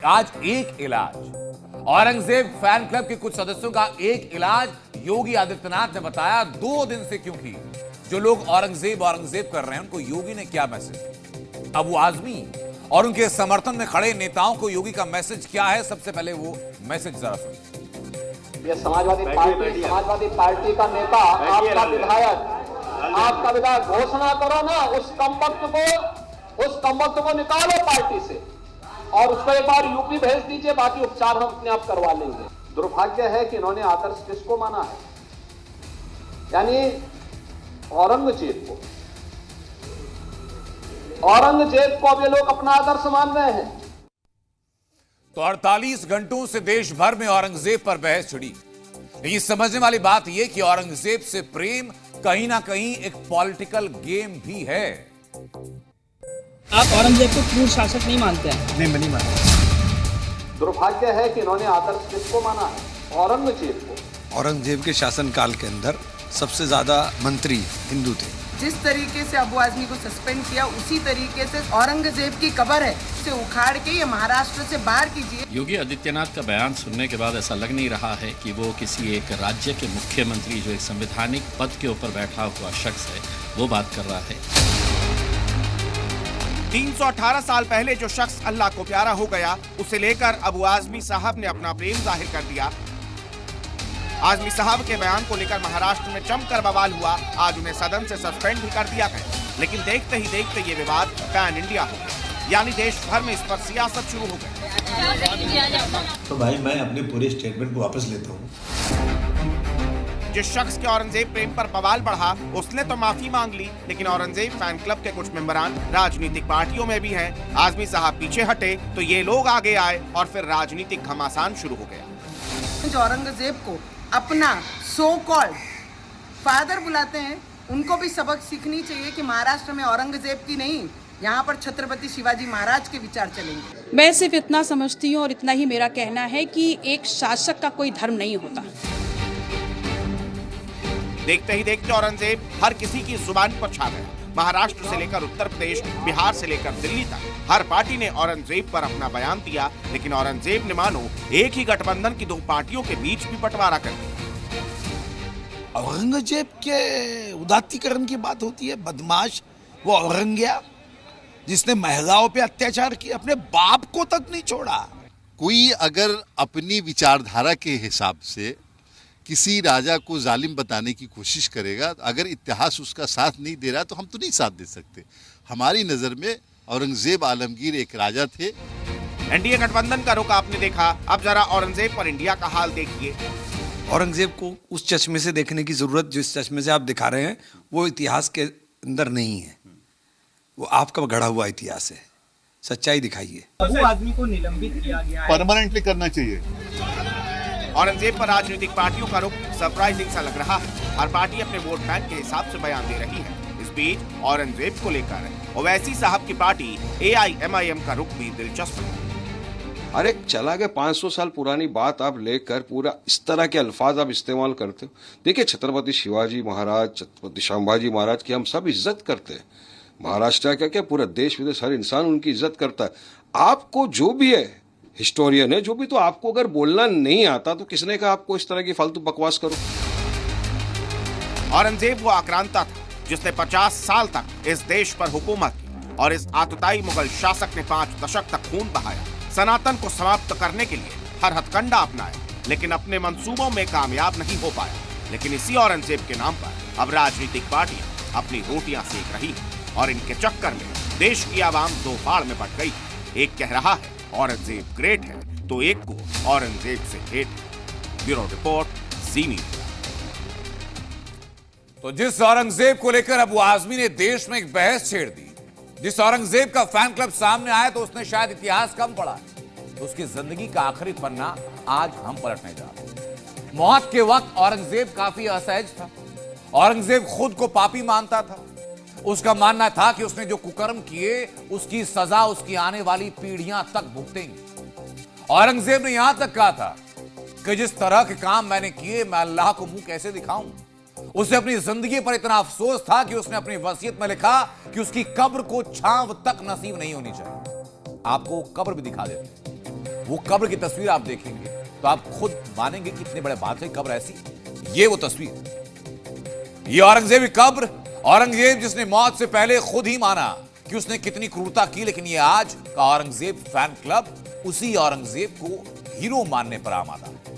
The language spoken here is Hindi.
आज एक इलाज, औरंगजेब फैन क्लब के कुछ सदस्यों का एक इलाज योगी आदित्यनाथ ने बताया 2 दिन से, क्योंकि जो लोग औरंगजेब औरंगजेब कर रहे हैं उनको योगी ने क्या मैसेज दिया। अबू आजमी और उनके समर्थन में खड़े नेताओं को योगी का मैसेज क्या है, सबसे पहले वो मैसेज जरा सुनिए। ये समाजवादी पार्टी का नेता, आपका विधायक घोषणा करो ना, उस कमबख्त को निकालो पार्टी से और उसको एक बार यूपी भेज दीजिए, बाकी उपचार हम अपने आप करवा लेंगे। दुर्भाग्य है कि इन्होंने आदर्श किसको माना है, यानी औरंगजेब को अब ये लोग अपना आदर्श मान रहे हैं। तो 48 घंटों से देश भर में औरंगजेब पर बहस छिड़ी। ये समझने वाली बात यह कि औरंगजेब से प्रेम कहीं ना कहीं एक पॉलिटिकल गेम भी है। आप औरंगजेब को क्रूर शासक नहीं मानते हैं? नहीं, मैं नहीं मानता। दुर्भाग्य है कि इन्होंने आदर्श किसको माना है, औरंगजेब को। औरंगजेब के शासनकाल के अंदर सबसे ज्यादा मंत्री हिंदू थे। जिस तरीके से अबू आजमी को सस्पेंड किया, उसी तरीके से औरंगजेब की कब्र है उसे उखाड़ के ये महाराष्ट्र से बाहर कीजिए। योगी आदित्यनाथ का बयान सुनने के बाद ऐसा लग नहीं रहा है कि वो किसी एक राज्य के मुख्यमंत्री, जो एक संवैधानिक पद के ऊपर बैठा हुआ शख्स है, वो बात कर रहा है। 318 साल पहले जो शख्स अल्लाह को प्यारा हो गया, उसे लेकर अबू आजमी साहब ने अपना प्रेम जाहिर कर दिया। आजमी साहब के बयान को लेकर महाराष्ट्र में जमकर बवाल हुआ। आज उन्हें सदन से सस्पेंड भी कर दिया गया, लेकिन देखते ही देखते ये विवाद पैन इंडिया हो गया, यानी देश भर में इस पर सियासत शुरू हो गई। तो भाई मैं अपने पूरे स्टेटमेंट को वापस लेता हूँ। जिस शख्स के औरंगजेब प्रेम पर बवाल बढ़ा, उसने तो माफी मांग ली, लेकिन औरंगजेब फैन क्लब के कुछ मेंबरान राजनीतिक पार्टियों में भी हैं। आजमी साहब पीछे हटे तो ये लोग आगे आए और फिर राजनीतिक घमासान शुरू हो गया। जो औरंगजेब को अपना सो कॉल्ड फादर बुलाते हैं, उनको भी सबक सीखनी चाहिए कि महाराष्ट्र में औरंगजेब की नहीं, यहाँ पर छत्रपति शिवाजी महाराज के विचार चलेंगे। मैं सिर्फ इतना समझती हूँ और इतना ही मेरा कहना है कि एक शासक का कोई धर्म नहीं होता। देखते ही देखते औरंगजेब हर किसी की जुबान पर छा गया। महाराष्ट्र से लेकर उत्तर प्रदेश, बिहार से लेकर दिल्ली तक हर पार्टी ने औरंगजेब पर अपना बयान दिया, लेकिन औरंगजेब ने मानो एक ही गठबंधन की 2 पार्टियों के बीच भी बंटवारा कर दिया। औरंगजेब के उदात्तीकरण की बात होती है। बदमाश वो औरंगिया जिसने महिलाओं पे अत्याचार किया, अपने बाप को तक नहीं छोड़ा। कोई अगर अपनी विचारधारा के हिसाब से किसी राजा को जालिम बताने की कोशिश करेगा, अगर इतिहास उसका साथ नहीं दे रहा तो हम तो नहीं साथ दे सकते। हमारी नजर में औरंगजेब आलमगीर एक राजा थे। एनडीए गठबंधन का रुख आपने देखा, अब जरा औरंगजेब पर इंडिया का हाल देखिए। औरंगजेब को उस चश्मे से देखने की जरूरत, जिस चश्मे से आप दिखा रहे हैं, वो इतिहास के अंदर नहीं है। वो आपका गढ़ा हुआ इतिहास है। सच्चाई दिखाइए। अबू आजमी को निलंबित किया गया है, परमानेंटली करना चाहिए। औरंगजेब पर राजनीतिक पार्टियों का रुख सरप्राइजिंग सा लग रहा है। हर पार्टी अपने वोट बैंक के हिसाब से बयान दे रही है। इस बीच औरंगजेब को लेकर ओवैसी साहब की पार्टी AIMIM का रुख भी दिलचस्प है। अरे चला गया 500 साल पुरानी बात आप लेकर पूरा इस तरह के अल्फाज आप इस्तेमाल करते हो। देखिए, छत्रपति शिवाजी महाराज, छत्रपति संभाजी महाराज की हम सब इज्जत करते हैं। महाराष्ट्र का क्या, पूरा देश विदेश हर इंसान उनकी इज्जत करता है। आपको जो भी है, हिस्टोरियन है जो भी, तो आपको अगर बोलना नहीं आता तो किसने कहा आपको इस तरह की फालतू बकवास करो। औरंगजेब वो आक्रांता था जिसने 50 साल तक इस देश पर हुकूमत की और इस आतताई मुगल शासक ने 5 दशक तक खून बहाया। सनातन को समाप्त करने के लिए हर हथकंडा अपनाया, लेकिन अपने मंसूबों में कामयाब नहीं हो पाया। लेकिन इसी औरंगजेब के नाम पर अब राजनीतिक पार्टियां अपनी रोटियां सेक रही हैं और इनके चक्कर में देश की आवाम 2 फाड़ में बट गई। एक कह रहा है औरंगजेब ग्रेट है, तो एक को औरंगजेब से हेट। ब्यूरो रिपोर्ट, जी मीडिया। तो जिस औरंगजेब को लेकर अबू आजमी ने देश में एक बहस छेड़ दी, जिस औरंगजेब का फैन क्लब सामने आया तो उसने शायद इतिहास कम पढ़ा, तो उसकी जिंदगी का आखिरी पन्ना आज हम पलटने जा रहे हैं। मौत के वक्त औरंगजेब काफी असहज था। औरंगजेब खुद को पापी मानता था। उसका मानना था कि उसने जो कुकर्म किए उसकी सजा उसकी आने वाली पीढ़ियां तक भुगतेंगी। औरंगजेब ने यहां तक कहा था कि जिस तरह के काम मैंने किए, मैं अल्लाह को मुंह कैसे दिखाऊं। उसे अपनी जिंदगी पर इतना अफसोस था कि उसने अपनी वसीयत में लिखा कि उसकी कब्र को छांव तक नसीब नहीं होनी चाहिए। आपको कब्र भी दिखा देते हैं। वो कब्र की तस्वीर आप देखेंगे तो आप खुद मानेंगे कि इतने बड़े बादशाह की कब्र ऐसी। ये वो तस्वीर, ये औरंगजेब की कब्र, औरंगजेब जिसने मौत से पहले खुद ही माना कि उसने कितनी क्रूरता की, लेकिन ये आज का औरंगजेब फैन क्लब उसी औरंगजेब को हीरो मानने पर आमादा है।